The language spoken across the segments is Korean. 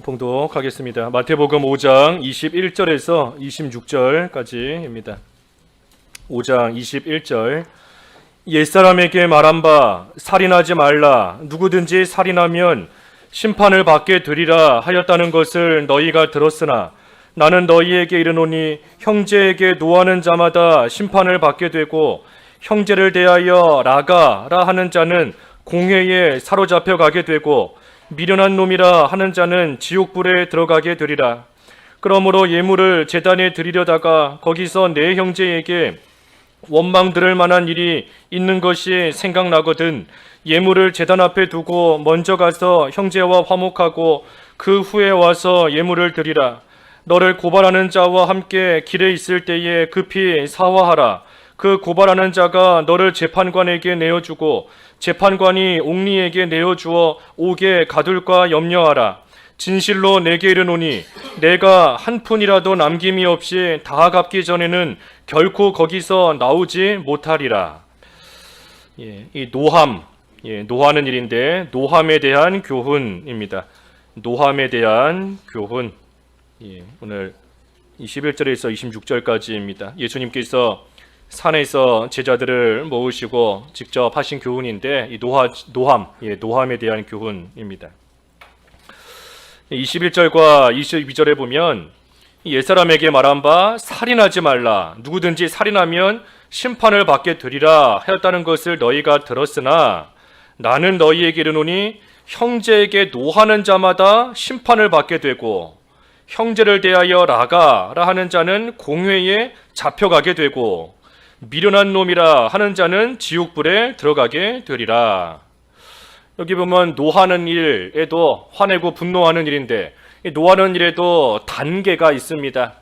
봉독하겠습니다. 마태복음 5장 21절에서 26절까지입니다. 5장 21절. 옛사람에게 말한 바 살인하지 말라. 누구든지 살인하면 심판을 받게 되리라 하였다는 것을 너희가 들었으나 나는 너희에게 이르노니 형제에게 노하는 자마다 심판을 받게 되고 형제를 대하여 라가라 하는 자는 공회에 사로잡혀 가게 되고 미련한 놈이라 하는 자는 지옥불에 들어가게 되리라. 그러므로 예물을 제단에 드리려다가 거기서 내 형제에게 원망 들을 만한 일이 있는 것이 생각나거든 예물을 제단 앞에 두고 먼저 가서 형제와 화목하고 그 후에 와서 예물을 드리라. 너를 고발하는 자와 함께 길에 있을 때에 급히 사화하라. 그 고발하는 자가 너를 재판관에게 내어주고 재판관이 옥리에게 내어주어 옥에 가둘까 염려하라. 진실로 내게 이르노니 내가 한 푼이라도 남김이 없이 다 갚기 전에는 결코 거기서 나오지 못하리라. 이 노함, 노하는 일인데 노함에 대한 교훈입니다. 노함에 대한 교훈. 오늘 21절에서 26절까지입니다. 예수님께서 산에서 제자들을 모으시고 직접 하신 교훈인데 이 노함에 대한 교훈입니다. 21절과 22절에 보면 옛사람에게 말한 바 살인하지 말라. 누구든지 살인하면 심판을 받게 되리라 하였다는 것을 너희가 들었으나 나는 너희에게 이르노니 형제에게 노하는 자마다 심판을 받게 되고 형제를 대하여 라가라 하는 자는 공회에 잡혀가게 되고 미련한 놈이라 하는 자는 지옥불에 들어가게 되리라. 여기 보면 노하는 일에도 화내고 분노하는 일인데 이 노하는 일에도 단계가 있습니다.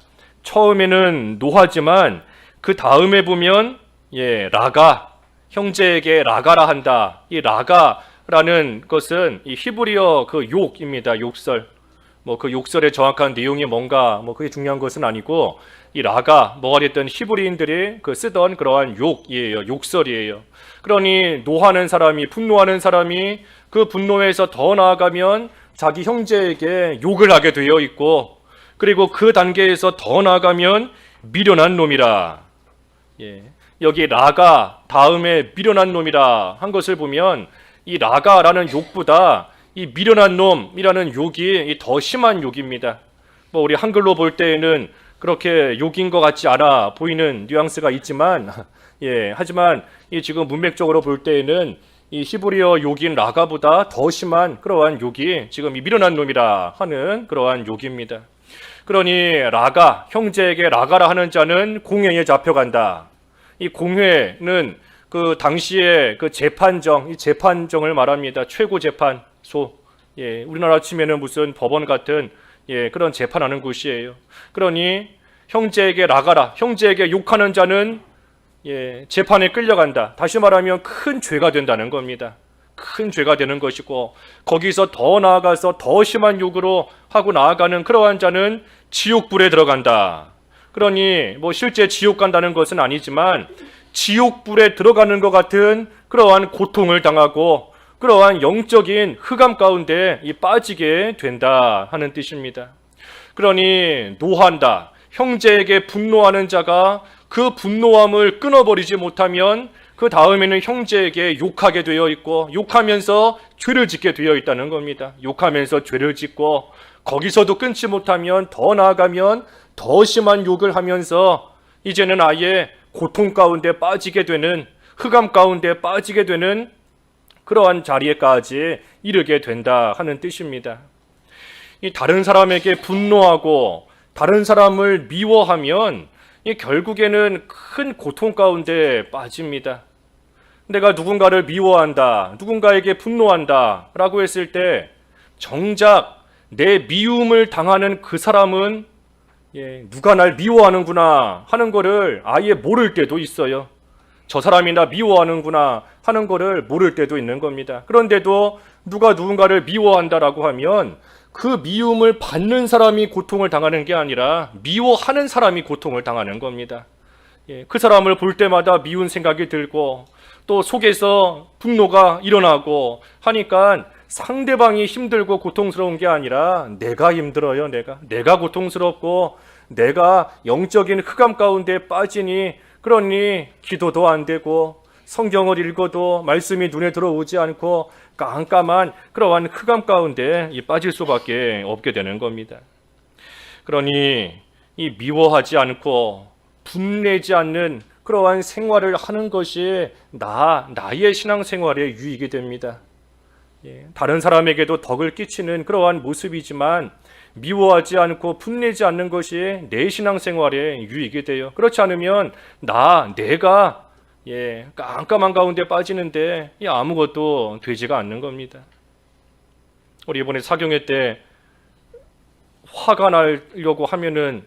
처음에는 노하지만 그 다음에 보면 라가, 형제에게 라가라 한다. 이 라가라는 것은 이 히브리어 그 욕입니다. 욕설. 그 욕설의 정확한 내용이 뭔가 그게 중요한 것은 아니고 이 라가 뭐가 됐든 히브리인들이 쓰던 그러한 욕이에요. 욕설이에요. 그러니 노하는 사람이 분노하는 사람이 그 분노에서 더 나아가면 자기 형제에게 욕을 하게 되어 있고 그리고 그 단계에서 더 나아가면 미련한 놈이라. 여기 라가 다음에 미련한 놈이라 한 것을 보면 이 라가라는 욕보다 이 미련한 놈이라는 욕이 더 심한 욕입니다. 우리 한글로 볼 때에는 그렇게 욕인 것 같지 않아 보이는 뉘앙스가 있지만 하지만 이 지금 문맥적으로 볼 때에는 이 히브리어 욕인 라가보다 더 심한 그러한 욕이 지금 이 미련한 놈이라 하는 그러한 욕입니다. 그러니 라가, 형제에게 라가라 하는 자는 공회에 잡혀간다. 이 공회는 그 당시에 그 재판정, 이 재판정을 말합니다. 최고 재판소. 우리나라 치면은 무슨 법원 같은 그런 재판하는 곳이에요. 그러니 형제에게 라가라, 형제에게 욕하는 자는 재판에 끌려간다. 다시 말하면 큰 죄가 된다는 겁니다. 큰 죄가 되는 것이고 거기서 더 나아가서 더 심한 욕으로 하고 나아가는 그러한 자는 지옥불에 들어간다. 그러니 실제 지옥 간다는 것은 아니지만 지옥불에 들어가는 것 같은 그러한 고통을 당하고 그러한 영적인 흑암 가운데 빠지게 된다 하는 뜻입니다. 그러니 노한다. 형제에게 분노하는 자가 그 분노함을 끊어버리지 못하면 그 다음에는 형제에게 욕하게 되어 있고 욕하면서 죄를 짓게 되어 있다는 겁니다. 욕하면서 죄를 짓고 거기서도 끊지 못하면 더 나아가면 더 심한 욕을 하면서 이제는 아예 고통 가운데 빠지게 되는 흑암 가운데 빠지게 되는 그러한 자리에까지 이르게 된다 하는 뜻입니다. 이 다른 사람에게 분노하고 다른 사람을 미워하면 결국에는 큰 고통 가운데 빠집니다. 내가 누군가를 미워한다, 누군가에게 분노한다 라고 했을 때 정작 내 미움을 당하는 그 사람은 누가 날 미워하는구나 하는 거를 아예 모를 때도 있어요. 저 사람이 나 미워하는구나 하는 거를 모를 때도 있는 겁니다. 그런데도 누가 누군가를 미워한다라고 하면 그 미움을 받는 사람이 고통을 당하는 게 아니라 미워하는 사람이 고통을 당하는 겁니다. 그 사람을 볼 때마다 미운 생각이 들고 또 속에서 분노가 일어나고 하니까 상대방이 힘들고 고통스러운 게 아니라 내가 힘들어요. 내가 고통스럽고 내가 영적인 흑암 가운데 빠지니, 그러니 기도도 안 되고 성경을 읽어도 말씀이 눈에 들어오지 않고 깜깜한 그러한 흑암 가운데 빠질 수밖에 없게 되는 겁니다. 그러니 이 미워하지 않고 분내지 않는 그러한 생활을 하는 것이 나의 신앙생활에 유익이 됩니다. 다른 사람에게도 덕을 끼치는 그러한 모습이지만 미워하지 않고 분내지 않는 것이 내 신앙생활에 유익이 돼요. 그렇지 않으면 내가 깜깜한 가운데 빠지는데 아무것도 되지가 않는 겁니다. 우리 이번에 사경회 때 화가 나려고 하면은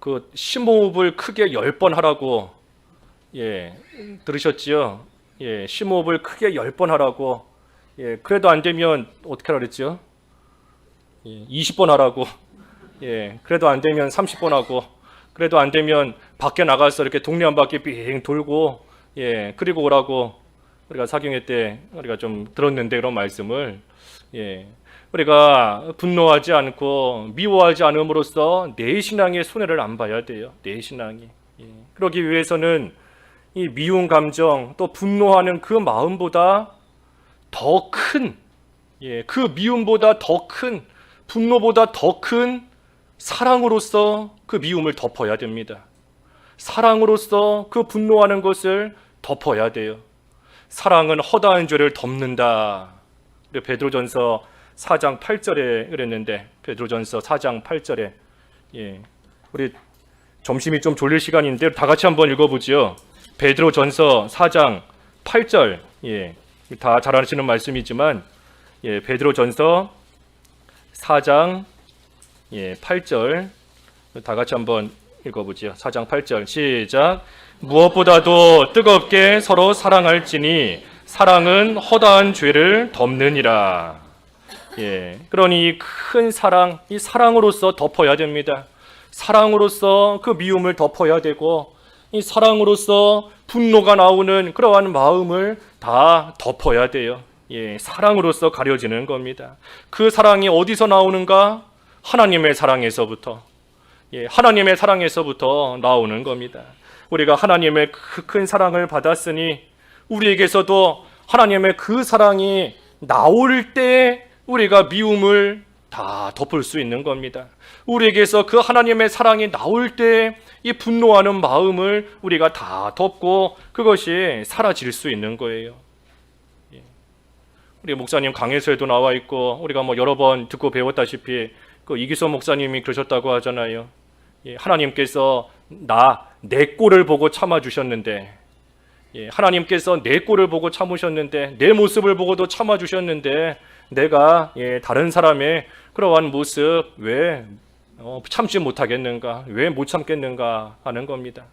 그 심호흡을 크게 10번 하라고 들으셨지요? 심호흡을 크게 10번 하라고. 그래도 안 되면 어떻게 하라 그랬죠? 20번 하라고. 그래도 안 되면 30번 하고. 그래도 안 되면 밖에 나가서 이렇게 동네 한 바퀴 빙 돌고 그리고 오라고 우리가 사경회 때 우리가 좀 들었는데, 그런 말씀을 우리가 분노하지 않고 미워하지 않음으로써 내 신앙의 손해를 안 봐야 돼요. 내 신앙이. 그러기 위해서는 이 미운 감정, 또 분노하는 그 마음보다 더 큰, 그 미움보다 더 큰, 분노보다 더 큰 사랑으로서 그 미움을 덮어야 됩니다. 사랑으로서 그 분노하는 것을 덮어야 돼요. 사랑은 허다한 죄를 덮는다. 베드로전서 4장 8절에 그랬는데, 베드로전서 4장 8절에 우리 점심이 좀 졸릴 시간인데 다 같이 한번 읽어보지요. 베드로전서 4장 8절, 다 잘 아시는 말씀이지만 베드로전서 4장 8절 다 같이 한번 읽어보지요. 4장 8절 시작. 무엇보다도 뜨겁게 서로 사랑할지니 사랑은 허다한 죄를 덮느니라. 그러니 이 큰 사랑, 이 사랑으로서 덮어야 됩니다. 사랑으로서 그 미움을 덮어야 되고, 이 사랑으로서 분노가 나오는 그러한 마음을 다 덮어야 돼요. 사랑으로서 가려지는 겁니다. 그 사랑이 어디서 나오는가? 하나님의 사랑에서부터, 하나님의 사랑에서부터 나오는 겁니다. 우리가 하나님의 그 큰 사랑을 받았으니 우리에게서도 하나님의 그 사랑이 나올 때 우리가 미움을 다 덮을 수 있는 겁니다. 우리에게서 그 하나님의 사랑이 나올 때 이 분노하는 마음을 우리가 다 덮고 그것이 사라질 수 있는 거예요. 우리 목사님 강해서에도 나와 있고 우리가 여러 번 듣고 배웠다시피 그 이기서 목사님이 그러셨다고 하잖아요. 하나님께서 내 꼴을 보고 참아주셨는데, 하나님께서 내 꼴을 보고 참으셨는데, 내 모습을 보고도 참아주셨는데 내가 다른 사람의 그러한 모습 왜 참지 못하겠는가, 왜 못 참겠는가 하는 겁니다.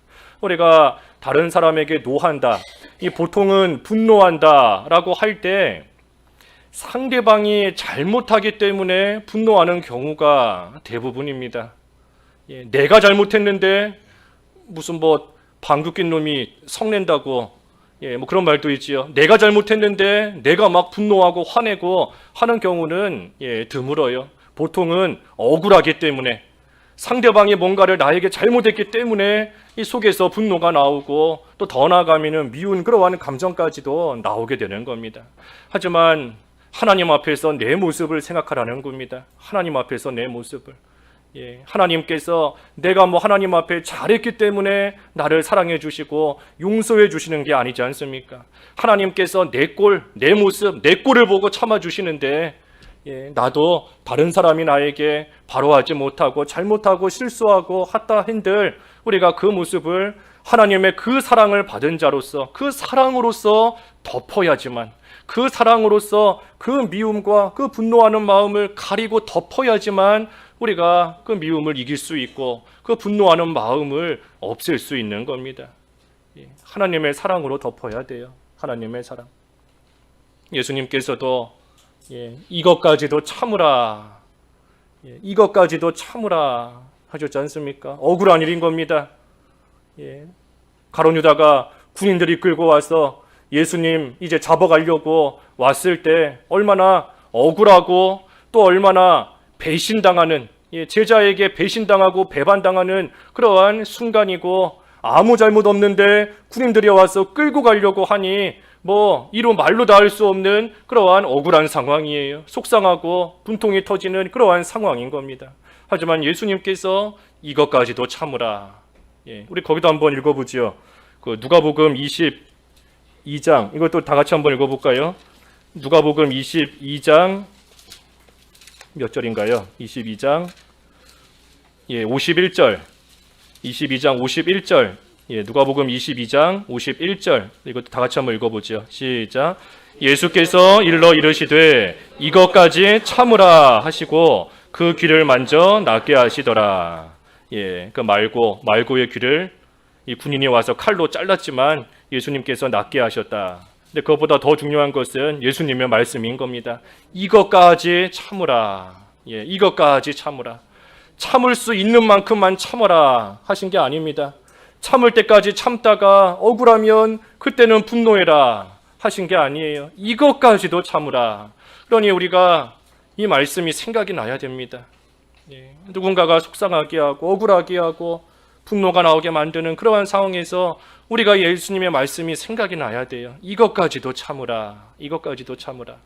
우리가 다른 사람에게 노한다, 이 보통은 분노한다 라고 할 때 상대방이 잘못하기 때문에 분노하는 경우가 대부분입니다. 내가 잘못했는데 무슨 방귀 낀 놈이 성낸다고 그런 말도 있지요. 내가 잘못했는데 내가 막 분노하고 화내고 하는 경우는 드물어요. 보통은 억울하기 때문에, 상대방이 뭔가를 나에게 잘못했기 때문에 이 속에서 분노가 나오고, 또 더 나아가면 미운 그러한 감정까지도 나오게 되는 겁니다. 하지만 하나님 앞에서 내 모습을 생각하라는 겁니다. 하나님 앞에서 내 모습을. 하나님께서 내가 하나님 앞에 잘했기 때문에 나를 사랑해 주시고 용서해 주시는 게 아니지 않습니까? 하나님께서 내 꼴, 내 모습, 내 꼴을 보고 참아 주시는데, 나도 다른 사람이 나에게 바로하지 못하고 잘못하고 실수하고 하다 한들 우리가 그 모습을 하나님의 그 사랑을 받은 자로서, 그 사랑으로서 덮어야지만, 그 사랑으로서 그 미움과 그 분노하는 마음을 가리고 덮어야지만 우리가 그 미움을 이길 수 있고 그 분노하는 마음을 없앨 수 있는 겁니다. 하나님의 사랑으로 덮어야 돼요. 하나님의 사랑. 예수님께서도 이것까지도 참으라, 이것까지도 참으라 하셨지 않습니까? 억울한 일인 겁니다. 가룟 유다가 군인들이 끌고 와서 예수님 이제 잡아가려고 왔을 때 얼마나 억울하고 또 얼마나 배신당하는, 제자에게 배신당하고 배반당하는 그러한 순간이고, 아무 잘못 없는데 군인들이 와서 끌고 가려고 하니 이루 말로 닿을 수 없는 그러한 억울한 상황이에요. 속상하고 분통이 터지는 그러한 상황인 겁니다. 하지만 예수님께서 이것까지도 참으라. 우리 거기도 한번 읽어보죠. 그 누가복음 22장, 이것도 다 같이 한번 읽어볼까요? 누가복음 22장 몇 절인가요? 22장 51절. 22장 51절. 누가복음 22장 51절. 이것도 다 같이 한번 읽어보죠. 시작. 예수께서 일러 이르시되 이것까지 참으라 하시고 그 귀를 만져 낫게 하시더라. 그 말고의 귀를 이 군인이 와서 칼로 잘랐지만 예수님께서 낫게 하셨다. 근데 그것보다 더 중요한 것은 예수님의 말씀인 겁니다. 이것까지 참으라. 이것까지 참으라. 참을 수 있는 만큼만 참아라 하신 게 아닙니다. 참을 때까지 참다가 억울하면 그때는 분노해라 하신 게 아니에요. 이것까지도 참으라. 그러니 우리가 이 말씀이 생각이 나야 됩니다. 누군가가 속상하게 하고 억울하게 하고 분노가 나오게 만드는 그러한 상황에서 우리가 예수님의 말씀이 생각이 나야 돼요. 이것까지도 참으라. 이것까지도 참으라.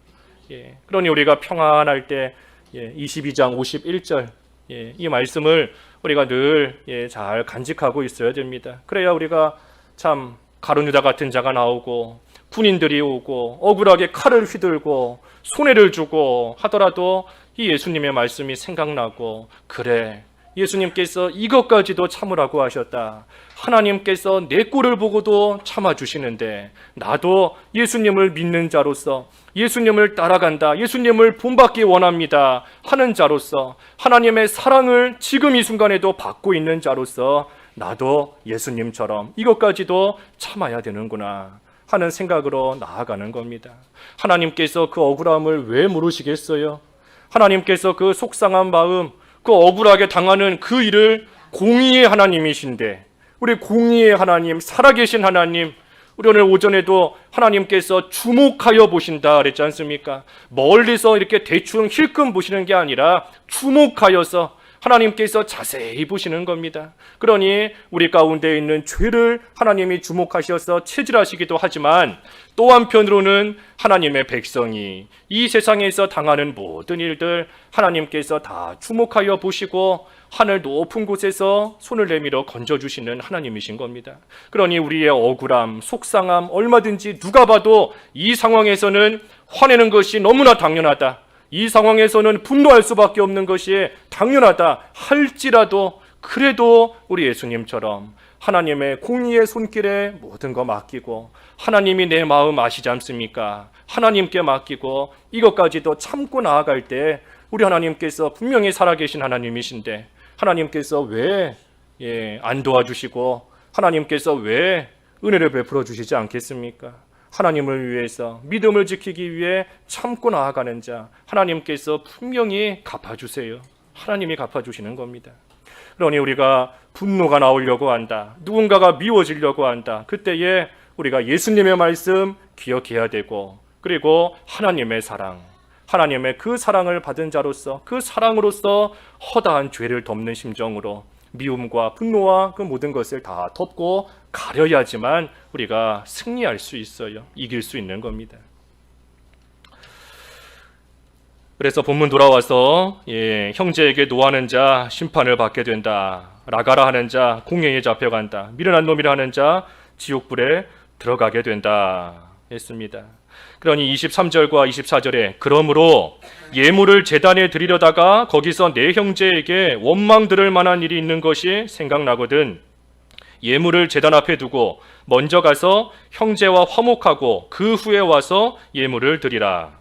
그러니 우리가 평안할 때 22장 51절 이 말씀을 우리가 늘 잘 간직하고 있어야 됩니다. 그래야 우리가 참 가룟 유다 같은 자가 나오고 군인들이 오고 억울하게 칼을 휘둘고 손해를 주고 하더라도 이 예수님의 말씀이 생각나고, 그래, 예수님께서 이것까지도 참으라고 하셨다. 하나님께서 내 꼴을 보고도 참아주시는데 나도 예수님을 믿는 자로서, 예수님을 따라간다, 예수님을 본받기 원합니다 하는 자로서, 하나님의 사랑을 지금 이 순간에도 받고 있는 자로서 나도 예수님처럼 이것까지도 참아야 되는구나 하는 생각으로 나아가는 겁니다. 하나님께서 그 억울함을 왜 모르시겠어요? 하나님께서 그 속상한 마음, 그 억울하게 당하는 그 일을 공의의 하나님이신데, 우리 공의의 하나님, 살아계신 하나님, 우리 오늘 오전에도 하나님께서 주목하여 보신다 그랬지 않습니까? 멀리서 이렇게 대충 힐끔 보시는 게 아니라 주목하여서 하나님께서 자세히 보시는 겁니다. 그러니 우리 가운데 있는 죄를 하나님이 주목하셔서 체질하시기도 하지만, 또 한편으로는 하나님의 백성이 이 세상에서 당하는 모든 일들 하나님께서 다 주목하여 보시고 하늘 높은 곳에서 손을 내밀어 건져주시는 하나님이신 겁니다. 그러니 우리의 억울함, 속상함 얼마든지 누가 봐도 이 상황에서는 화내는 것이 너무나 당연하다, 이 상황에서는 분노할 수밖에 없는 것이 당연하다 할지라도, 그래도 우리 예수님처럼 하나님의 공의의 손길에 모든 거 맡기고, 하나님이 내 마음 아시지 않습니까? 하나님께 맡기고 이것까지도 참고 나아갈 때 우리 하나님께서 분명히 살아계신 하나님이신데, 하나님께서 왜 안 도와주시고 하나님께서 왜 은혜를 베풀어 주시지 않겠습니까? 하나님을 위해서, 믿음을 지키기 위해 참고 나아가는 자 하나님께서 분명히 갚아주세요. 하나님이 갚아주시는 겁니다. 그러니 우리가 분노가 나오려고 한다, 누군가가 미워지려고 한다, 그때에 우리가 예수님의 말씀 기억해야 되고, 그리고 하나님의 사랑, 하나님의 그 사랑을 받은 자로서 그 사랑으로서 허다한 죄를 덮는 심정으로 미움과 분노와 그 모든 것을 다 덮고 가려야지만 우리가 승리할 수 있어요. 이길 수 있는 겁니다. 그래서 본문 돌아와서 형제에게 노하는 자 심판을 받게 된다, 라가라 하는 자 공회에 잡혀간다, 미련한 놈이라 하는 자 지옥불에 들어가게 된다 했습니다. 그러니 23절과 24절에 그러므로 예물을 제단에 드리려다가 거기서 내 형제에게 원망 들을 만한 일이 있는 것이 생각나거든 예물을 제단 앞에 두고 먼저 가서 형제와 화목하고 그 후에 와서 예물을 드리라.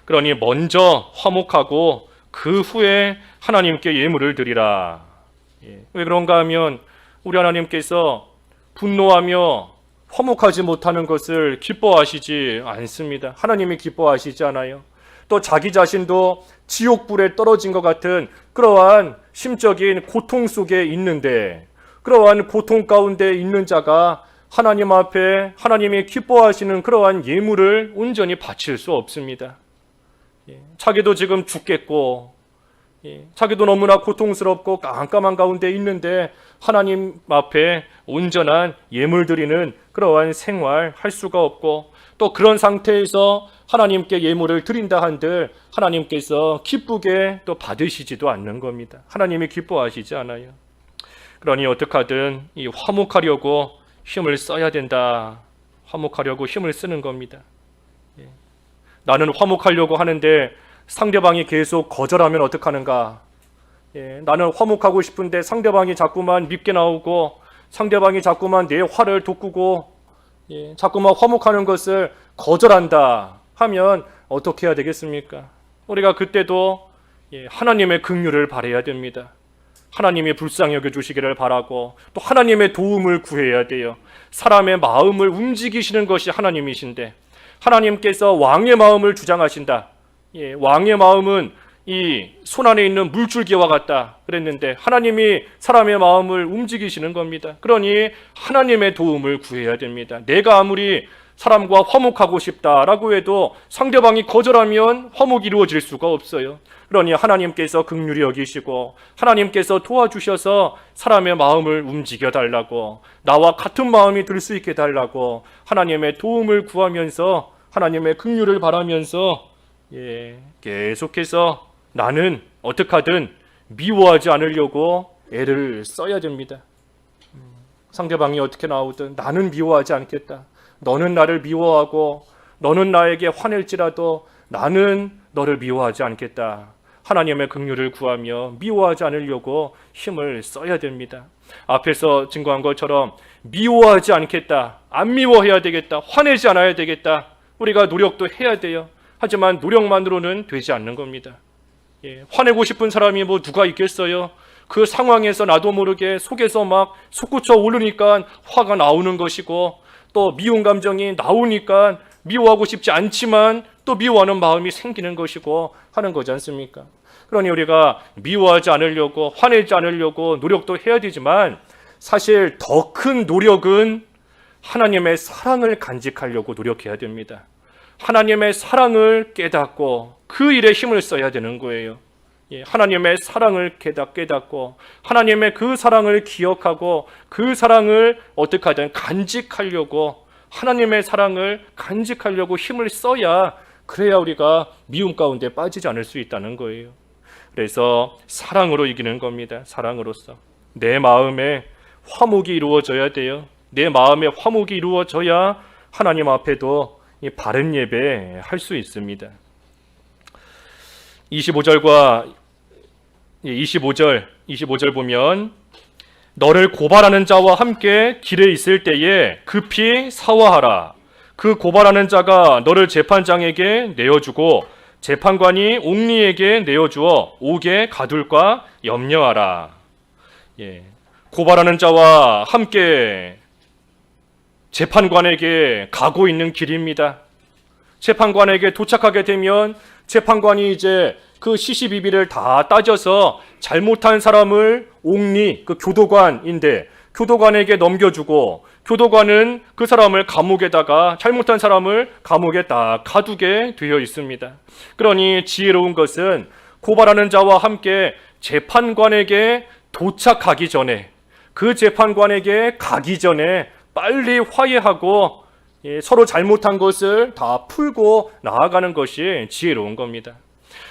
그러니 먼저 화목하고 그 후에 하나님께 예물을 드리라. 왜 그런가 하면 우리 하나님께서 분노하며 화목하지 못하는 것을 기뻐하시지 않습니다. 하나님이 기뻐하시지 않아요. 또 자기 자신도 지옥불에 떨어진 것 같은 그러한 심적인 고통 속에 있는데, 그러한 고통 가운데 있는 자가 하나님 앞에 하나님이 기뻐하시는 그러한 예물을 온전히 바칠 수 없습니다. 자기도 지금 죽겠고 자기도 너무나 고통스럽고 깜깜한 가운데 있는데 하나님 앞에 온전한 예물 드리는 그러한 생활 할 수가 없고, 또 그런 상태에서 하나님께 예물을 드린다 한들 하나님께서 기쁘게 또 받으시지도 않는 겁니다. 하나님이 기뻐하시지 않아요. 그러니 어떡하든 이 화목하려고 힘을 써야 된다. 화목하려고 힘을 쓰는 겁니다. 나는 화목하려고 하는데 상대방이 계속 거절하면 어떡하는가? 나는 화목하고 싶은데 상대방이 자꾸만 밉게 나오고 상대방이 자꾸만 내 화를 돋구고 자꾸만 화목하는 것을 거절한다 하면 어떻게 해야 되겠습니까? 우리가 그때도 하나님의 긍휼을 바라야 됩니다. 하나님이 불쌍히 여겨주시기를 바라고 또 하나님의 도움을 구해야 돼요. 사람의 마음을 움직이시는 것이 하나님이신데 하나님께서 왕의 마음을 주장하신다. 왕의 마음은 이 손 안에 있는 물줄기와 같다 그랬는데 하나님이 사람의 마음을 움직이시는 겁니다. 그러니 하나님의 도움을 구해야 됩니다. 내가 아무리 사람과 화목하고 싶다라고 해도 상대방이 거절하면 화목이 이루어질 수가 없어요. 그러니 하나님께서 긍휼히 여기시고 하나님께서 도와주셔서 사람의 마음을 움직여 달라고, 나와 같은 마음이 들 수 있게 달라고 하나님의 도움을 구하면서 하나님의 긍휼을 바라면서 계속해서 나는 어떡하든 미워하지 않으려고 애를 써야 됩니다. 상대방이 어떻게 나오든 나는 미워하지 않겠다. 너는 나를 미워하고 너는 나에게 화낼지라도 나는 너를 미워하지 않겠다. 하나님의 긍휼을 구하며 미워하지 않으려고 힘을 써야 됩니다. 앞에서 증거한 것처럼 미워하지 않겠다, 안 미워해야 되겠다, 화내지 않아야 되겠다, 우리가 노력도 해야 돼요. 하지만 노력만으로는 되지 않는 겁니다. 화내고 싶은 사람이 뭐 누가 있겠어요? 그 상황에서 나도 모르게 속에서 막 솟구쳐 오르니까 화가 나오는 것이고, 또 미운 감정이 나오니까 미워하고 싶지 않지만 또 미워하는 마음이 생기는 것이고 하는 거지 않습니까? 그러니 우리가 미워하지 않으려고 화내지 않으려고 노력도 해야 되지만 사실 더 큰 노력은 하나님의 사랑을 간직하려고 노력해야 됩니다. 하나님의 사랑을 깨닫고 그 일에 힘을 써야 되는 거예요. 하나님의 사랑을 깨닫고 하나님의 그 사랑을 기억하고 그 사랑을 어떻게 하든 간직하려고, 하나님의 사랑을 간직하려고 힘을 써야, 그래야 우리가 미움 가운데 빠지지 않을 수 있다는 거예요. 그래서 사랑으로 이기는 겁니다. 사랑으로서 내 마음에 화목이 이루어져야 돼요. 내 마음에 화목이 이루어져야 하나님 앞에도 이 바른 예배 할 수 있습니다. 25절 25절 보면 너를 고발하는 자와 함께 길에 있을 때에 급히 사화하라. 그 고발하는 자가 너를 재판장에게 내어주고 재판관이 옥리에게 내어주어 옥에 가둘까 염려하라. 고발하는 자와 함께 재판관에게 가고 있는 길입니다. 재판관에게 도착하게 되면 재판관이 이제 그 시시비비를 다 따져서 잘못한 사람을 옥리, 그 교도관인데 교도관에게 넘겨주고 교도관은 그 사람을 감옥에다가, 잘못한 사람을 감옥에 딱 가두게 되어 있습니다. 그러니 지혜로운 것은 고발하는 자와 함께 재판관에게 도착하기 전에, 그 재판관에게 가기 전에 빨리 화해하고 서로 잘못한 것을 다 풀고 나아가는 것이 지혜로운 겁니다.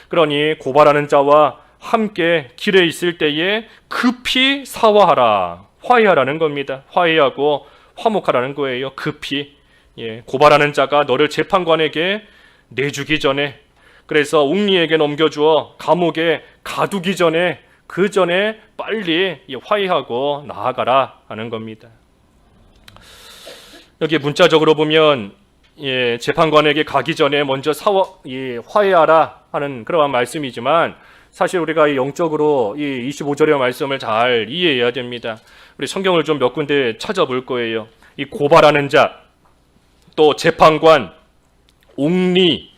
그러니 고발하는 자와 함께 길에 있을 때에 급히 사화하라, 화해하라는 겁니다. 화해하고 화목하라는 거예요. 급히. 고발하는 자가 너를 재판관에게 내주기 전에, 그래서 옥리에게 넘겨주어 감옥에 가두기 전에, 그 전에 빨리 화해하고 나아가라 하는 겁니다. 여기 문자적으로 보면 재판관에게 가기 전에 먼저 화해하라 하는 그러한 말씀이지만, 사실 우리가 영적으로 이 25절의 말씀을 잘 이해해야 됩니다. 우리 성경을 좀 몇 군데 찾아볼 거예요. 이 고발하는 자, 또 재판관, 옥리,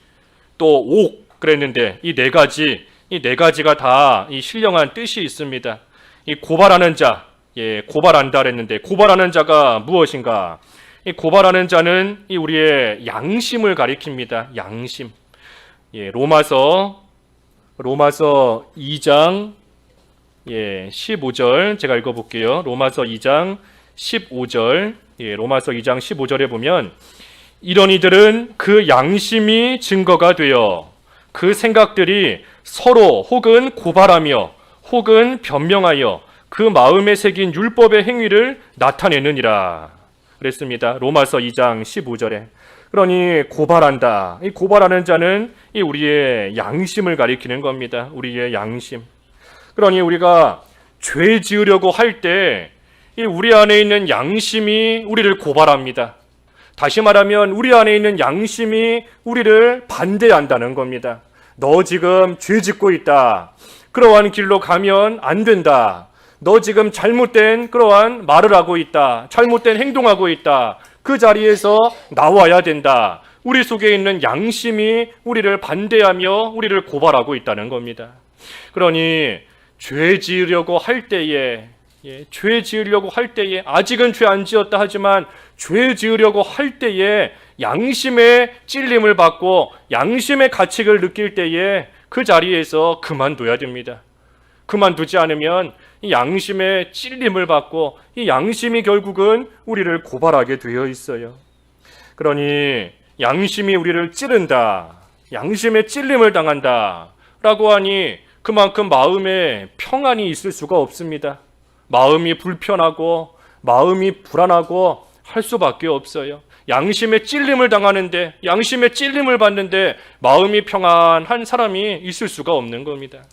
또 옥 그랬는데 이 네 가지가 다 이 신령한 뜻이 있습니다. 이 고발하는 자, 고발한다 그랬는데 고발하는 자가 무엇인가? 이 고발하는 자는 이 우리의 양심을 가리킵니다. 양심. 로마서 2장 15절 제가 읽어볼게요. 로마서 2장 15절. 로마서 2장 15절에 보면 이런 이들은 그 양심이 증거가 되어 그 생각들이 서로 혹은 고발하며 혹은 변명하여 그 마음에 새긴 율법의 행위를 나타내느니라 그랬습니다. 로마서 2장 15절에. 그러니 고발한다. 이 고발하는 자는 이 우리의 양심을 가리키는 겁니다. 우리의 양심. 그러니 우리가 죄 지으려고 할 때 이 우리 안에 있는 양심이 우리를 고발합니다. 다시 말하면 우리 안에 있는 양심이 우리를 반대한다는 겁니다. 너 지금 죄 짓고 있다. 그러한 길로 가면 안 된다. 너 지금 잘못된 그러한 말을 하고 있다. 잘못된 행동하고 있다. 그 자리에서 나와야 된다. 우리 속에 있는 양심이 우리를 반대하며 우리를 고발하고 있다는 겁니다. 그러니 죄 지으려고 할 때에 아직은 죄 안 지었다 하지만 죄 지으려고 할 때에 양심의 찔림을 받고 양심의 가책을 느낄 때에 그 자리에서 그만둬야 됩니다. 그만두지 않으면 이 양심의 찔림을 받고 이 양심이 결국은 우리를 고발하게 되어 있어요. 그러니 양심이 우리를 찌른다, 양심의 찔림을 당한다 라고 하니 그만큼 마음에 평안이 있을 수가 없습니다. 마음이 불편하고 마음이 불안하고 할 수밖에 없어요. 양심의 찔림을 당하는데, 양심의 찔림을 받는데 마음이 평안한 사람이 있을 수가 없는 겁니다.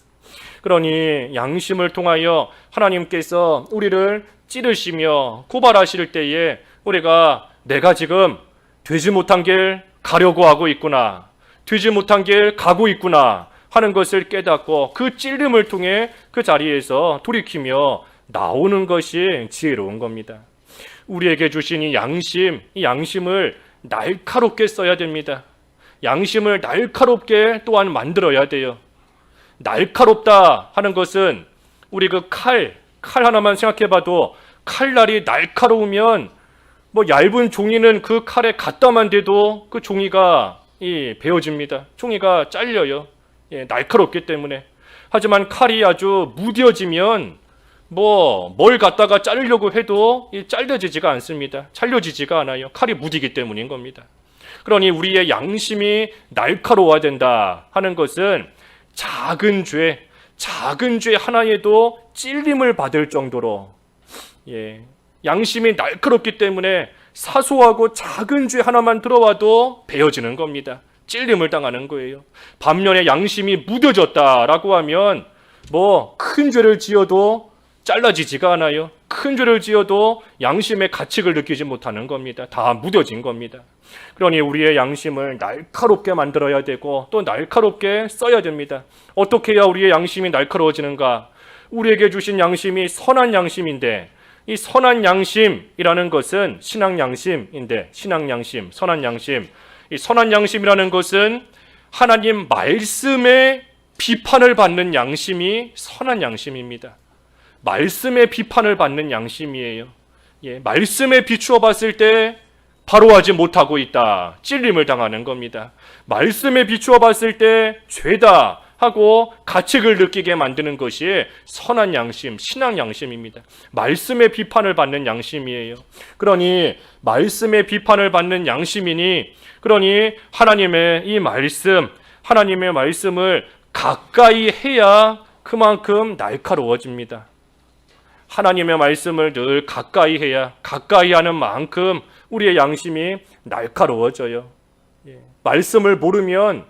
그러니 양심을 통하여 하나님께서 우리를 찌르시며 고발하실 때에 우리가 내가 지금 되지 못한 길 가려고 하고 있구나, 되지 못한 길 가고 있구나 하는 것을 깨닫고 그 찔림을 통해 그 자리에서 돌이키며 나오는 것이 지혜로운 겁니다. 우리에게 주신 이 양심을 날카롭게 써야 됩니다. 양심을 날카롭게 또한 만들어야 돼요. 날카롭다 하는 것은 우리 그 칼 하나만 생각해봐도 칼날이 날카로우면 뭐 얇은 종이는 그 칼에 갖다만 대도 그 종이가 베어집니다. 종이가 잘려요. 날카롭기 때문에. 하지만 칼이 아주 무뎌지면 뭘 갖다가 자르려고 해도 잘려지지가 않습니다. 잘려지지가 않아요. 칼이 무디기 때문인 겁니다. 그러니 우리의 양심이 날카로워야 된다 하는 것은 작은 죄 하나에도 찔림을 받을 정도로 양심이 날카롭기 때문에 사소하고 작은 죄 하나만 들어와도 베어지는 겁니다. 찔림을 당하는 거예요. 반면에 양심이 무뎌졌다라고 하면 큰 죄를 지어도 잘라지지가 않아요. 큰 죄를 지어도 양심의 가책을 느끼지 못하는 겁니다. 다 무뎌진 겁니다. 그러니 우리의 양심을 날카롭게 만들어야 되고 또 날카롭게 써야 됩니다. 어떻게 해야 우리의 양심이 날카로워지는가? 우리에게 주신 양심이 선한 양심인데 이 선한 양심이라는 것은 신앙 양심인데 선한 양심. 이 선한 양심이라는 것은 하나님 말씀에 비판을 받는 양심이 선한 양심입니다. 말씀에 비판을 받는 양심이에요. 말씀에 비추어 봤을 때 바로 하지 못하고 있다, 찔림을 당하는 겁니다. 말씀에 비추어 봤을 때 죄다 하고 가책을 느끼게 만드는 것이 선한 양심, 신앙 양심입니다. 말씀에 비판을 받는 양심이에요. 그러니 말씀에 비판을 받는 양심이니 그러니 하나님의 말씀을 가까이 해야 그만큼 날카로워집니다. 하나님의 말씀을 늘 가까이 해야 가까이 하는 만큼 우리의 양심이 날카로워져요. 말씀을 모르면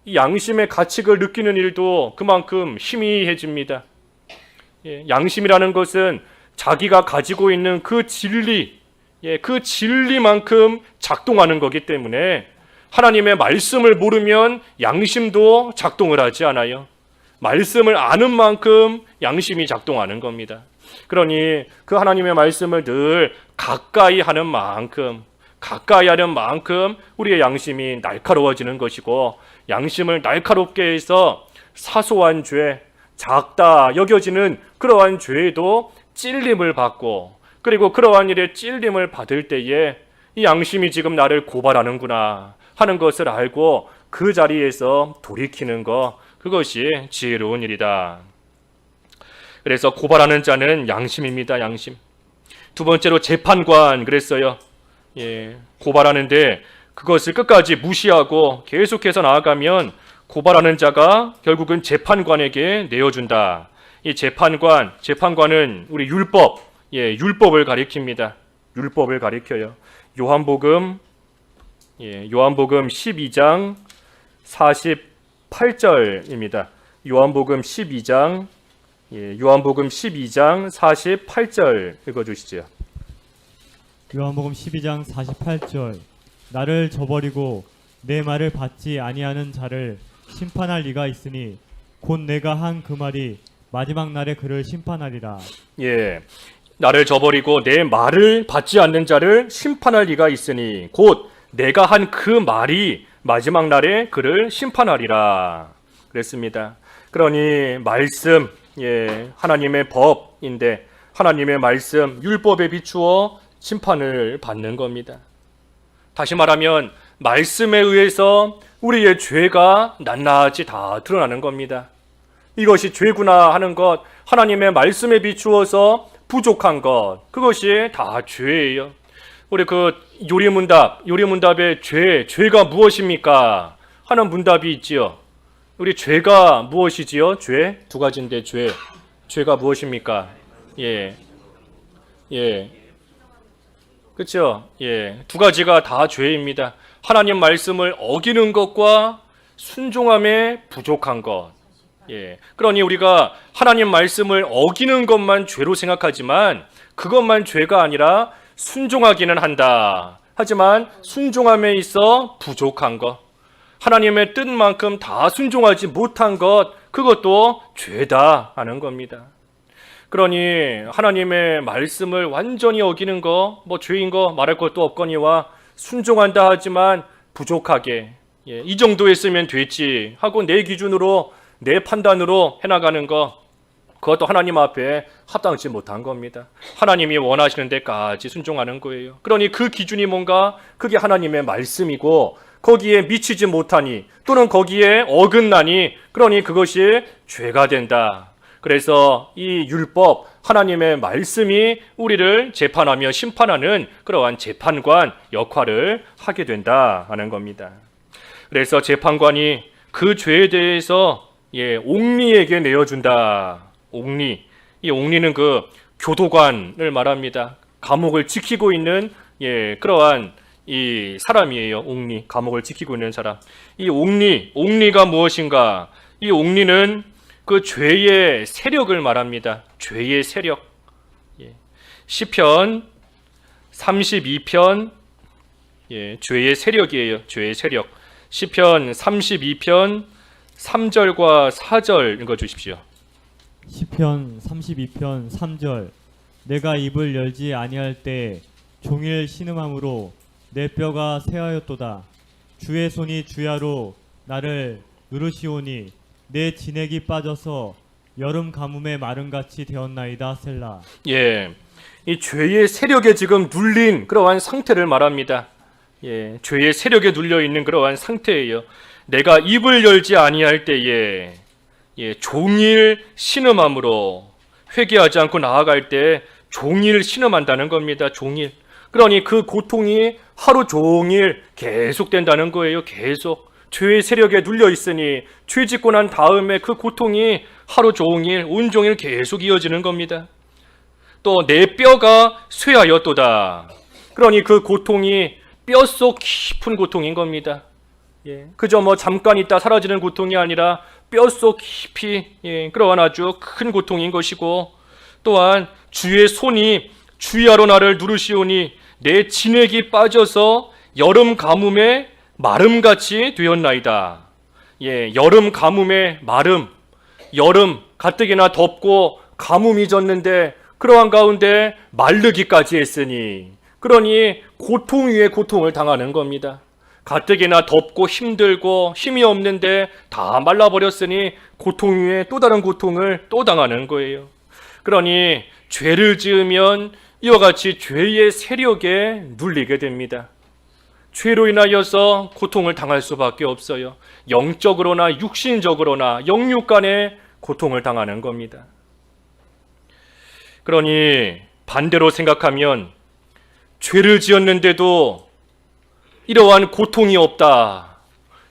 이 양심의 가책을 느끼는 일도 그만큼 희미해집니다. 양심이라는 것은 자기가 가지고 있는 그 진리만큼 작동하는 거기 때문에 하나님의 말씀을 모르면 양심도 작동을 하지 않아요. 말씀을 아는 만큼 양심이 작동하는 겁니다. 그러니 그 하나님의 말씀을 늘 가까이 하는 만큼 우리의 양심이 날카로워지는 것이고, 양심을 날카롭게 해서 사소한 죄, 작다 여겨지는 그러한 죄에도 찔림을 받고, 그리고 그러한 일에 찔림을 받을 때에 이 양심이 지금 나를 고발하는구나 하는 것을 알고 그 자리에서 돌이키는 것, 그것이 지혜로운 일이다. 그래서 고발하는 자는 양심입니다. 양심. 두 번째로 재판관 그랬어요. 고발하는데 그것을 끝까지 무시하고 계속해서 나아가면 고발하는 자가 결국은 재판관에게 내어준다. 이 재판관은 우리 율법을 가리킵니다. 율법을 가리켜요. 요한복음 12장 48절입니다. 요한복음 12장 48절 읽어주시죠. 요한복음 12장 48절. 나를 저버리고 내 말을 받지 아니하는 자를 심판할 리가 있으니 곧 내가 한 그 말이 마지막 날에 그를 심판하리라. 나를 저버리고 내 말을 받지 않는 자를 심판할 리가 있으니 곧 내가 한 그 말이 마지막 날에 그를 심판하리라 그랬습니다. 그러니 말씀, 하나님의 법인데 하나님의 말씀, 율법에 비추어 심판을 받는 겁니다. 다시 말하면 말씀에 의해서 우리의 죄가 낱낱이 다 드러나는 겁니다. 이것이 죄구나 하는 것, 하나님의 말씀에 비추어서 부족한 것, 그것이 다 죄예요. 우리 그 요리문답의 죄가 무엇입니까? 하는 문답이 있지요. 우리 죄가 무엇이지요? 죄 두 가지인데 죄가 무엇입니까? 그렇죠? 두 가지가 다 죄입니다. 하나님 말씀을 어기는 것과 순종함에 부족한 것. 그러니 우리가 하나님 말씀을 어기는 것만 죄로 생각하지만 그것만 죄가 아니라 순종하기는 한다. 하지만 순종함에 있어 부족한 것, 하나님의 뜻만큼 다 순종하지 못한 것, 그것도 죄다 하는 겁니다. 그러니 하나님의 말씀을 완전히 어기는 거, 죄인 거 말할 것도 없거니와 순종한다 하지만 부족하게, 이 정도 했으면 됐지 하고 내 기준으로 내 판단으로 해나가는 거, 그것도 하나님 앞에 합당치 못한 겁니다. 하나님이 원하시는 데까지 순종하는 거예요. 그러니 그 기준이 뭔가, 그게 하나님의 말씀이고 거기에 미치지 못하니 또는 거기에 어긋나니, 그러니 그것이 죄가 된다. 그래서 이 율법, 하나님의 말씀이 우리를 재판하며 심판하는 그러한 재판관 역할을 하게 된다 하는 겁니다. 그래서 재판관이 그 죄에 대해서 옥리에게 내어준다. 이 옥리는 그 교도관을 말합니다. 감옥을 지키고 있는 그러한 이 사람이에요. 옥리, 감옥을 지키고 있는 사람. 이 옥리가 무엇인가? 이 옥리는 그 죄의 세력을 말합니다. 죄의 세력. 시편 32편 죄의 세력이에요. 죄의 세력. 시편 32편 3절과 4절 읽어주십시오. 시편 32편 3절. 내가 입을 열지 아니할 때 종일 신음함으로 내 뼈가 쇠하였도다. 주의 손이 주야로 나를 누르시오니 내 진액이 빠져서 여름 가뭄의 마름같이 되었나이다. 셀라. 이 죄의 세력에 지금 눌린 그러한 상태를 말합니다. 죄의 세력에 눌려 있는 그러한 상태예요. 내가 입을 열지 아니할 때에 종일 신음함으로, 회개하지 않고 나아갈 때 종일 신음한다는 겁니다. 종일. 그러니 그 고통이 하루 종일 계속된다는 거예요. 계속. 죄의 세력에 눌려 있으니 죄 짓고 난 다음에 그 고통이 하루 종일, 온종일 계속 이어지는 겁니다. 또 내 뼈가 쇠하였도다. 그러니 그 고통이 뼛속 깊은 고통인 겁니다. 그저 잠깐 있다 사라지는 고통이 아니라 뼛속 깊이 그러한 아주 큰 고통인 것이고, 또한 주의 손이 주야로 나를 누르시오니 내 진액이 빠져서 여름 가뭄의 마름같이 되었나이다. 여름 가뭄의 마름, 여름 가뜩이나 덥고 가뭄이 졌는데 그러한 가운데 마르기까지 했으니, 그러니 고통 위에 고통을 당하는 겁니다. 가뜩이나 덥고 힘들고 힘이 없는데 다 말라버렸으니 고통 위에 또 다른 고통을 또 당하는 거예요. 그러니 죄를 지으면 이와 같이 죄의 세력에 눌리게 됩니다. 죄로 인하여서 고통을 당할 수밖에 없어요. 영적으로나 육신적으로나 영육간에 고통을 당하는 겁니다. 그러니 반대로 생각하면 죄를 지었는데도 이러한 고통이 없다.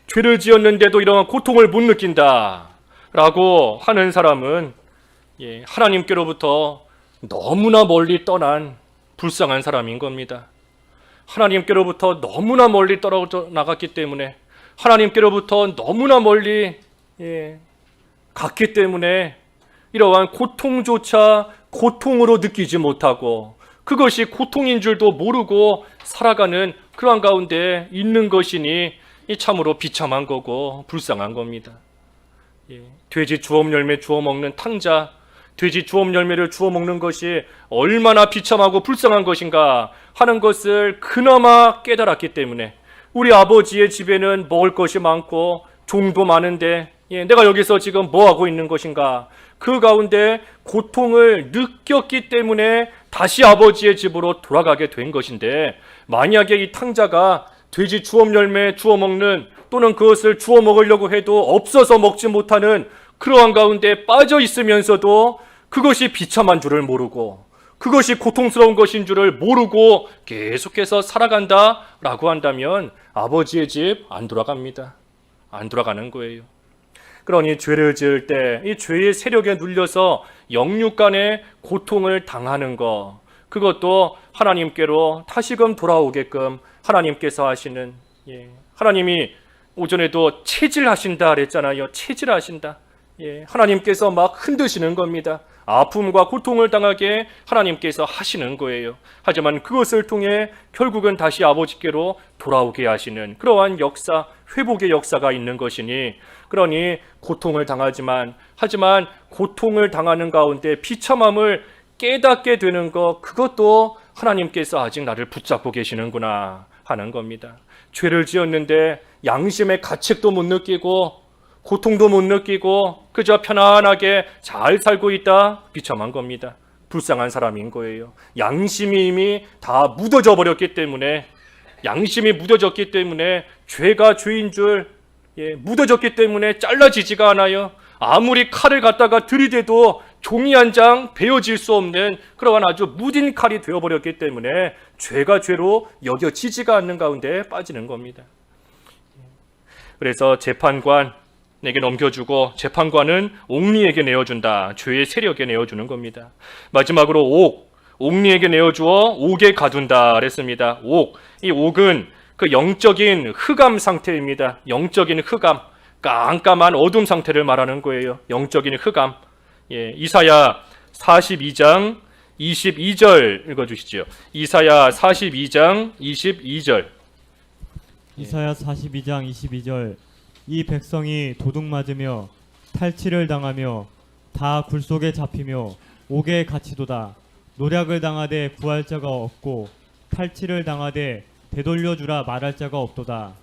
죄를 지었는데도 이러한 고통을 못 느낀다. 라고 하는 사람은 하나님께로부터 너무나 멀리 떠난 불쌍한 사람인 겁니다. 하나님께로부터 너무나 멀리 떨어져 나갔기 때문에, 하나님께로부터 너무나 멀리 갔기 때문에 이러한 고통조차 고통으로 느끼지 못하고 그것이 고통인 줄도 모르고 살아가는 그러한 가운데 있는 것이니 참으로 비참한 거고 불쌍한 겁니다. 돼지 주업 열매 주워 먹는 탕자, 돼지 주업 열매를 주워 먹는 것이 얼마나 비참하고 불쌍한 것인가 하는 것을 그나마 깨달았기 때문에, 우리 아버지의 집에는 먹을 것이 많고 종도 많은데 내가 여기서 지금 뭐 하고 있는 것인가, 그 가운데 고통을 느꼈기 때문에 다시 아버지의 집으로 돌아가게 된 것인데, 만약에 이 탕자가 돼지 주업 열매 주워 먹는, 또는 그것을 주워 먹으려고 해도 없어서 먹지 못하는 그러한 가운데 빠져 있으면서도 그것이 비참한 줄을 모르고 그것이 고통스러운 것인 줄을 모르고 계속해서 살아간다라고 한다면 아버지의 집 안 돌아갑니다. 안 돌아가는 거예요. 그러니 죄를 지을 때 이 죄의 세력에 눌려서 영육간의 고통을 당하는 것, 그것도 하나님께로 다시금 돌아오게끔 하나님께서 하시는, 하나님이 오전에도 체질하신다 그랬잖아요. 체질하신다. 하나님께서 막 흔드시는 겁니다. 아픔과 고통을 당하게 하나님께서 하시는 거예요. 하지만 그것을 통해 결국은 다시 아버지께로 돌아오게 하시는 그러한 역사, 회복의 역사가 있는 것이니, 그러니 고통을 당하지만, 하지만 고통을 당하는 가운데 비참함을 깨닫게 되는 것, 그것도 하나님께서 아직 나를 붙잡고 계시는구나 하는 겁니다. 죄를 지었는데 양심의 가책도 못 느끼고 고통도 못 느끼고 그저 편안하게 잘 살고 있다, 비참한 겁니다. 불쌍한 사람인 거예요. 양심이 이미 다 묻어져 버렸기 때문에, 양심이 묻어졌기 때문에, 죄가 죄인 줄 묻어졌기 때문에 잘라지지가 않아요. 아무리 칼을 갖다가 들이대도 종이 한 장 베어질 수 없는 그러한 아주 무딘 칼이 되어버렸기 때문에 죄가 죄로 여겨지지가 않는 가운데 빠지는 겁니다. 그래서 재판관에게 넘겨주고 재판관은 옥리에게 내어준다. 죄의 세력에 내어주는 겁니다. 마지막으로 옥리에게 내어주어 옥에 가둔다 그랬습니다. 이 옥은 그 영적인 흑암 상태입니다. 영적인 흑암, 깜깜한 어둠 상태를 말하는 거예요. 영적인 흑암. 이사야 42장 22절 읽어주시죠. 이사야 42장 22절. 이사야 42장 22절. 이 백성이 도둑 맞으며 탈취를 당하며 다 굴속에 잡히며 옥에 갇히도다. 노략을 당하되 구할 자가 없고 탈취를 당하되 되돌려주라 말할 자가 없도다.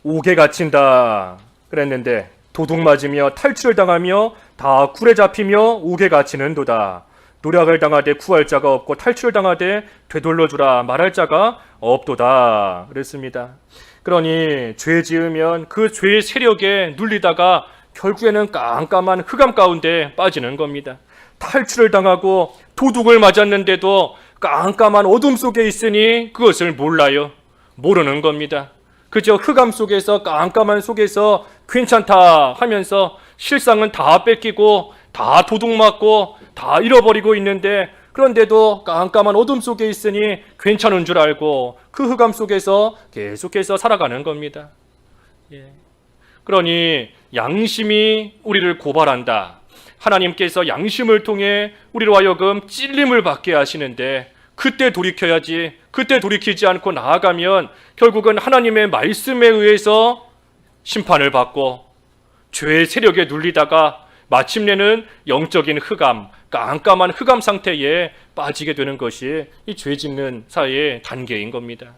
옥에 갇힌다 그랬는데 도둑 맞으며 탈취를 당하며 다 굴에 잡히며 옥에 갇히는도다. 노략을 당하되 구할 자가 없고 탈취를 당하되 되돌려주라 말할 자가 없도다 그랬습니다. 그러니 죄 지으면 그 죄의 세력에 눌리다가 결국에는 깜깜한 흑암 가운데 빠지는 겁니다. 탈취를 당하고 도둑을 맞았는데도 깜깜한 어둠 속에 있으니 그것을 몰라요. 모르는 겁니다. 그저 흑암 속에서, 깜깜한 속에서 괜찮다 하면서 실상은 다 뺏기고 다 도둑 맞고 다 잃어버리고 있는데, 그런데도 깜깜한 어둠 속에 있으니 괜찮은 줄 알고 그 흑암 속에서 계속해서 살아가는 겁니다. 그러니 양심이 우리를 고발한다. 하나님께서 양심을 통해 우리로 하여금 찔림을 받게 하시는데 그때 돌이켜야지. 그때 돌이키지 않고 나아가면 결국은 하나님의 말씀에 의해서 심판을 받고 죄의 세력에 눌리다가 마침내는 영적인 흑암, 깜깜한 흑암 상태에 빠지게 되는 것이 이 죄 짓는 사이의 단계인 겁니다.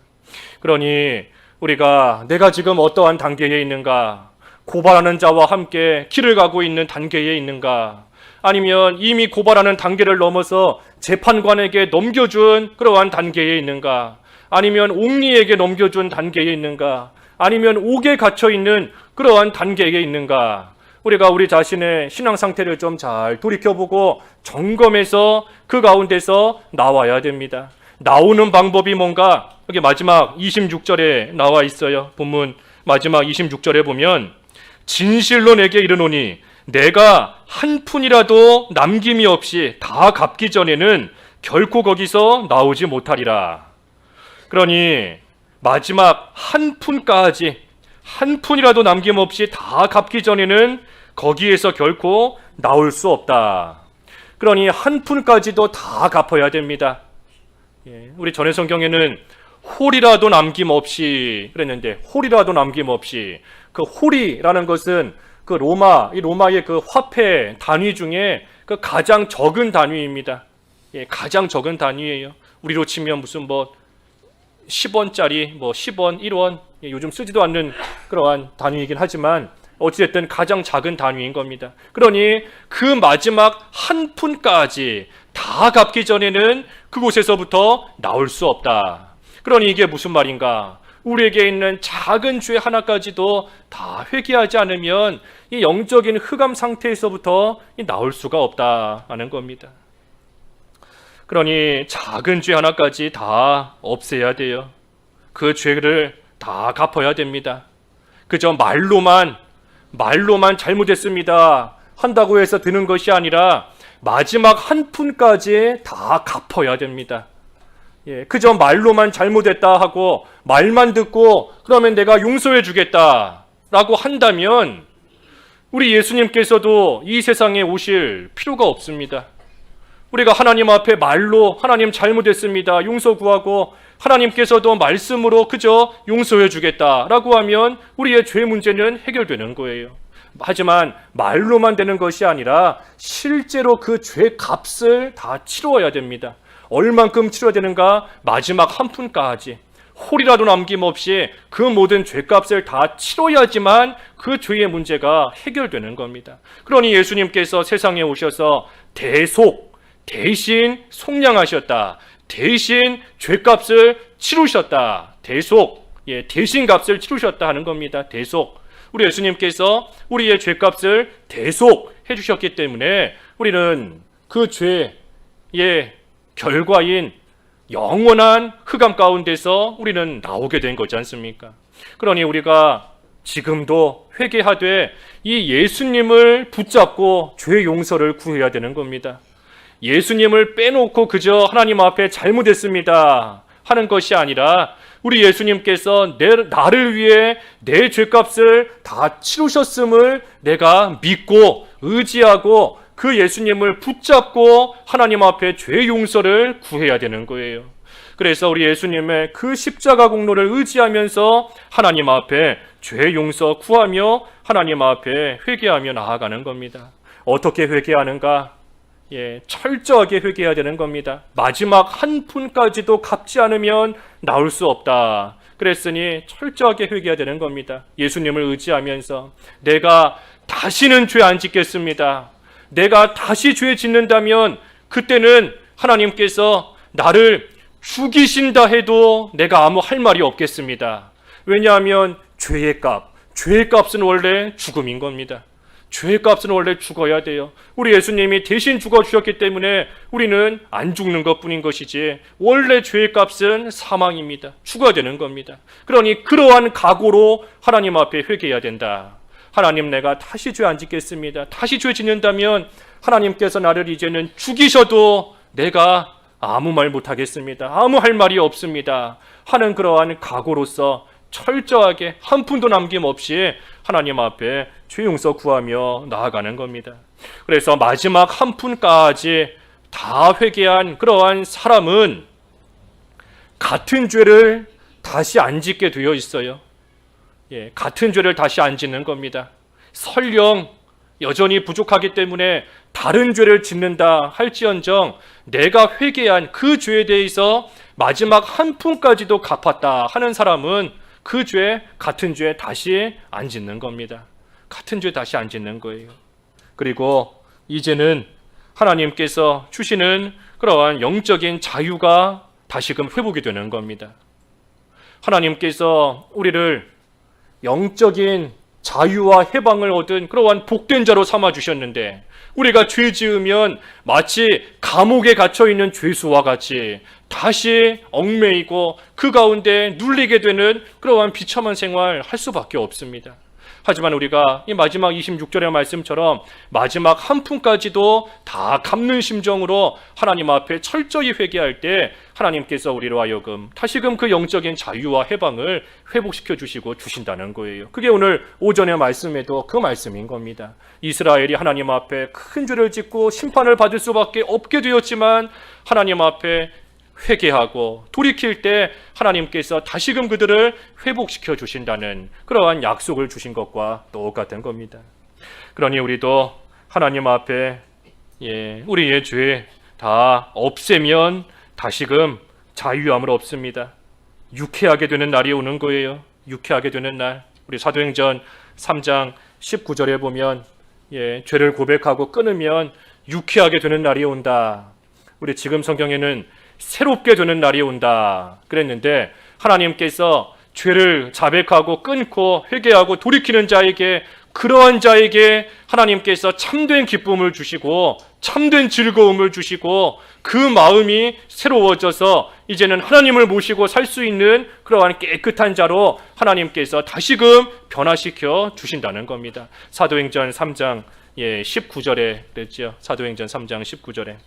그러니 우리가 내가 지금 어떠한 단계에 있는가, 고발하는 자와 함께 길을 가고 있는 단계에 있는가, 아니면 이미 고발하는 단계를 넘어서 재판관에게 넘겨준 그러한 단계에 있는가? 아니면 옥리에게 넘겨준 단계에 있는가? 아니면 옥에 갇혀 있는 그러한 단계에 있는가? 우리가 우리 자신의 신앙 상태를 좀 잘 돌이켜보고 점검해서 그 가운데서 나와야 됩니다. 나오는 방법이 뭔가? 여기 마지막 26절에 나와 있어요. 본문 마지막 26절에 보면 진실로 내게 이르노니 내가 한 푼이라도 남김이 없이 다 갚기 전에는 결코 거기서 나오지 못하리라. 그러니 마지막 한 푼까지, 한 푼이라도 남김없이 다 갚기 전에는 거기에서 결코 나올 수 없다. 그러니 한 푼까지도 다 갚아야 됩니다. 우리 전해 성경에는 홀이라도 남김없이 그랬는데, 홀이라도 남김없이, 그 홀이라는 것은 그 로마의 그 화폐 단위 중에 그 가장 적은 단위입니다. 가장 적은 단위예요. 우리로 치면 무슨 10원짜리, 10원, 1원, 요즘 쓰지도 않는 그러한 단위이긴 하지만 어찌됐든 가장 작은 단위인 겁니다. 그러니 그 마지막 한 푼까지 다 갚기 전에는 그곳에서부터 나올 수 없다. 그러니 이게 무슨 말인가? 우리에게 있는 작은 죄 하나까지도 다 회개하지 않으면 이 영적인 흑암 상태에서부터 나올 수가 없다는 겁니다. 그러니 작은 죄 하나까지 다 없애야 돼요. 그 죄를 다 갚아야 됩니다. 그저 말로만 잘못했습니다 한다고 해서 되는 것이 아니라 마지막 한 푼까지 다 갚아야 됩니다. 그저 말로만 잘못했다 하고 말만 듣고 그러면 내가 용서해 주겠다라고 한다면 우리 예수님께서도 이 세상에 오실 필요가 없습니다. 우리가 하나님 앞에 말로 하나님 잘못했습니다 용서 구하고 하나님께서도 말씀으로 그저 용서해 주겠다라고 하면 우리의 죄 문제는 해결되는 거예요. 하지만 말로만 되는 것이 아니라 실제로 그 죄 값을 다 치러야 됩니다. 얼만큼 치러야 되는가? 마지막 한 푼까지 홀이라도 남김없이 그 모든 죄값을 다 치러야지만 그 죄의 문제가 해결되는 겁니다. 그러니 예수님께서 세상에 오셔서 대신 속량하셨다. 대신 죄값을 치르셨다. 대신 값을 치르셨다 하는 겁니다. 우리 예수님께서 우리의 죄값을 대속해 주셨기 때문에 우리는 그 죄의 결과인 영원한 흑암 가운데서 우리는 나오게 된 거지 않습니까? 그러니 우리가 지금도 회개하되 이 예수님을 붙잡고 죄 용서를 구해야 되는 겁니다. 예수님을 빼놓고 그저 하나님 앞에 잘못했습니다 하는 것이 아니라 우리 예수님께서 나를 위해 내 죄값을 다 치르셨음을 내가 믿고 의지하고 그 예수님을 붙잡고 하나님 앞에 죄 용서를 구해야 되는 거예요. 그래서 우리 예수님의 그 십자가 공로를 의지하면서 하나님 앞에 죄 용서 구하며 하나님 앞에 회개하며 나아가는 겁니다. 어떻게 회개하는가? 철저하게 회개해야 되는 겁니다. 마지막 한 푼까지도 갚지 않으면 나올 수 없다. 그랬으니 철저하게 회개해야 되는 겁니다. 예수님을 의지하면서 내가 다시는 죄 안 짓겠습니다. 내가 다시 죄 짓는다면 그때는 하나님께서 나를 죽이신다 해도 내가 아무 할 말이 없겠습니다. 왜냐하면 죄의 값은 원래 죽음인 겁니다. 죄의 값은 원래 죽어야 돼요. 우리 예수님이 대신 죽어주셨기 때문에 우리는 안 죽는 것뿐인 것이지 원래 죄의 값은 사망입니다. 죽어야 되는 겁니다. 그러니 그러한 각오로 하나님 앞에 회개해야 된다. 하나님, 내가 다시 죄 안 짓겠습니다. 다시 죄 짓는다면 하나님께서 나를 이제는 죽이셔도 내가 아무 말 못하겠습니다. 아무 할 말이 없습니다 하는 그러한 각오로서 철저하게 한 푼도 남김없이 하나님 앞에 죄 용서 구하며 나아가는 겁니다. 그래서 마지막 한 푼까지 다 회개한 그러한 사람은 같은 죄를 다시 안 짓게 되어 있어요. 같은 죄를 다시 안 짓는 겁니다. 설령 여전히 부족하기 때문에 다른 죄를 짓는다 할지언정 내가 회개한 그 죄에 대해서 마지막 한 푼까지도 갚았다 하는 사람은 그 죄, 같은 죄 다시 안 짓는 겁니다. 같은 죄 다시 안 짓는 거예요. 그리고 이제는 하나님께서 주시는 그러한 영적인 자유가 다시금 회복이 되는 겁니다. 하나님께서 우리를 영적인 자유와 해방을 얻은 그러한 복된 자로 삼아 주셨는데, 우리가 죄 지으면 마치 감옥에 갇혀 있는 죄수와 같이 다시 얽매이고 그 가운데 눌리게 되는 그러한 비참한 생활 할 수밖에 없습니다. 하지만 우리가 이 마지막 26절의 말씀처럼 마지막 한 푼까지도 다 갚는 심정으로 하나님 앞에 철저히 회개할 때 하나님께서 우리로 하여금 다시금 그 영적인 자유와 해방을 회복시켜 주시고 주신다는 거예요. 그게 오늘 오전의 말씀에도 그 말씀인 겁니다. 이스라엘이 하나님 앞에 큰 죄를 짓고 심판을 받을 수밖에 없게 되었지만 하나님 앞에 회개하고 돌이킬 때 하나님께서 다시금 그들을 회복시켜 주신다는 그러한 약속을 주신 것과 똑같은 겁니다. 그러니 우리도 하나님 앞에 우리의 죄 다 없애면 다시금 자유함을 얻습니다. 유쾌하게 되는 날이 오는 거예요. 유쾌하게 되는 날. 우리 사도행전 3장 19절에 보면 죄를 고백하고 끊으면 유쾌하게 되는 날이 온다. 우리 지금 성경에는 새롭게 되는 날이 온다 그랬는데, 하나님께서 죄를 자백하고 끊고 회개하고 돌이키는 자에게, 그러한 자에게 하나님께서 참된 기쁨을 주시고 참된 즐거움을 주시고 그 마음이 새로워져서 이제는 하나님을 모시고 살 수 있는 그러한 깨끗한 자로 하나님께서 다시금 변화시켜 주신다는 겁니다. 사도행전 3장 19절에 그랬죠. 사도행전 3장 19절에.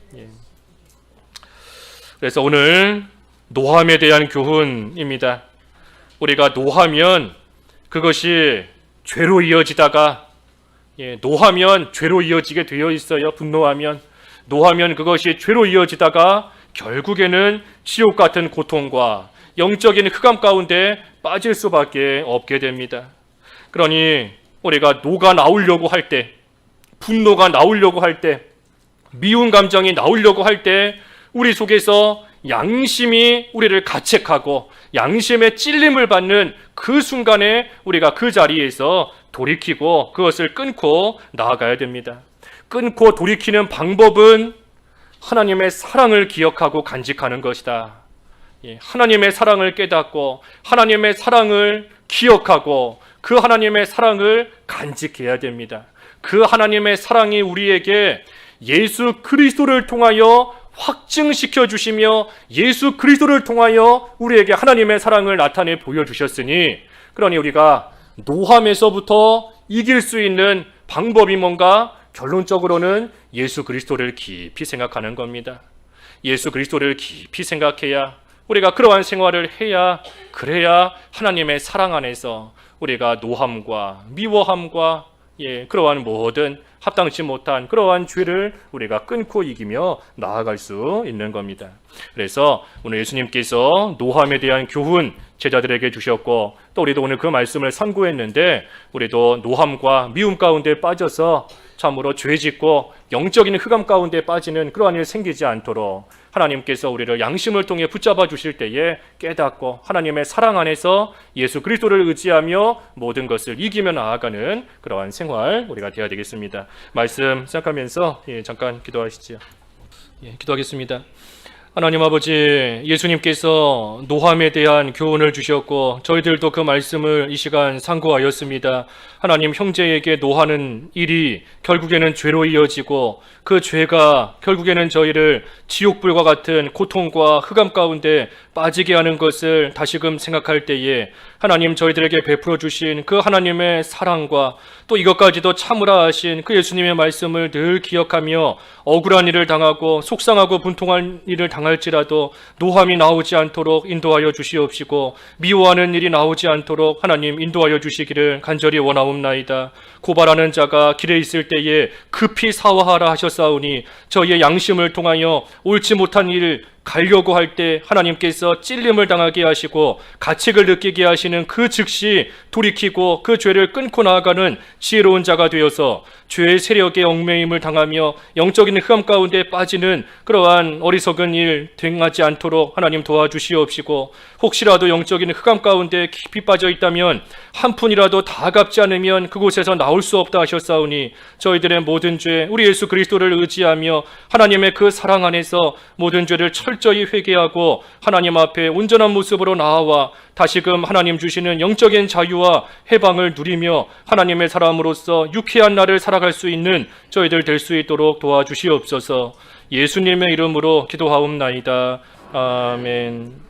그래서 오늘 노함에 대한 교훈입니다. 우리가 노하면 그것이 죄로 이어지다가, 노하면 죄로 이어지게 되어 있어요. 분노하면, 노하면 그것이 죄로 이어지다가 결국에는 지옥 같은 고통과 영적인 흑암 가운데 빠질 수밖에 없게 됩니다. 그러니 우리가 노가 나오려고 할 때, 분노가 나오려고 할 때, 미운 감정이 나오려고 할 때 우리 속에서 양심이 우리를 가책하고 양심의 찔림을 받는 그 순간에 우리가 그 자리에서 돌이키고 그것을 끊고 나아가야 됩니다. 끊고 돌이키는 방법은 하나님의 사랑을 기억하고 간직하는 것이다. 하나님의 사랑을 깨닫고 하나님의 사랑을 기억하고 그 하나님의 사랑을 간직해야 됩니다. 그 하나님의 사랑이 우리에게 예수 그리스도를 통하여 확증시켜 주시며 예수 그리스도를 통하여 우리에게 하나님의 사랑을 나타내 보여주셨으니, 그러니 우리가 노함에서부터 이길 수 있는 방법이 뭔가? 결론적으로는 예수 그리스도를 깊이 생각하는 겁니다. 예수 그리스도를 깊이 생각해야, 우리가 그러한 생활을 해야, 그래야 하나님의 사랑 안에서 우리가 노함과 미워함과 그러한 모든 합당치 못한 그러한 죄를 우리가 끊고 이기며 나아갈 수 있는 겁니다. 그래서 오늘 예수님께서 노함에 대한 교훈 제자들에게 주셨고, 또 우리도 오늘 그 말씀을 상고했는데, 우리도 노함과 미움 가운데 빠져서 참으로 죄짓고 영적인 흑암 가운데 빠지는 그러한 일 생기지 않도록 하나님께서 우리를 양심을 통해 붙잡아 주실 때에 깨닫고 하나님의 사랑 안에서 예수 그리스도를 의지하며 모든 것을 이기며 나아가는 그러한 생활 우리가 되어야 되겠습니다. 말씀 시작하면서 잠깐 기도하시죠. 기도하겠습니다. 하나님 아버지, 예수님께서 노함에 대한 교훈을 주셨고 저희들도 그 말씀을 이 시간 상고하였습니다. 하나님, 형제에게 노하는 일이 결국에는 죄로 이어지고 그 죄가 결국에는 저희를 지옥불과 같은 고통과 흑암 가운데 빠지게 하는 것을 다시금 생각할 때에 하나님, 저희들에게 베풀어 주신 그 하나님의 사랑과 또 이것까지도 참으라 하신 그 예수님의 말씀을 늘 기억하며 억울한 일을 당하고 속상하고 분통한 일을 당할지라도 노함이 나오지 않도록 인도하여 주시옵시고, 미워하는 일이 나오지 않도록 하나님 인도하여 주시기를 간절히 원하옵나이다. 고발하는 자가 길에 있을 때에 급히 사화하라 하셨사오니 저희의 양심을 통하여 옳지 못한 일 가려고 할 때 하나님께서 찔림을 당하게 하시고 가책을 느끼게 하시는 그 즉시 돌이키고 그 죄를 끊고 나아가는 지혜로운 자가 되어서 죄의 세력에 얽매임을 당하며 영적인 흑암 가운데 빠지는 그러한 어리석은 일 행하지 않도록 하나님 도와주시옵시고, 혹시라도 영적인 흑암 가운데 깊이 빠져 있다면 한 푼이라도 다 갚지 않으면 그곳에서 나올 수 없다 하셨사오니, 저희들의 모든 죄 우리 예수 그리스도를 의지하며 하나님의 그 사랑 안에서 모든 죄를 철저히 회개하고 하나님 앞에 온전한 모습으로 나아와 다시금 하나님 주시는 영적인 자유와 해방을 누리며 하나님의 사람으로서 유쾌한 날을 살아갈 수 있는 저희들 될 수 있도록 도와주시옵소서. 예수님의 이름으로 기도하옵나이다. 아멘.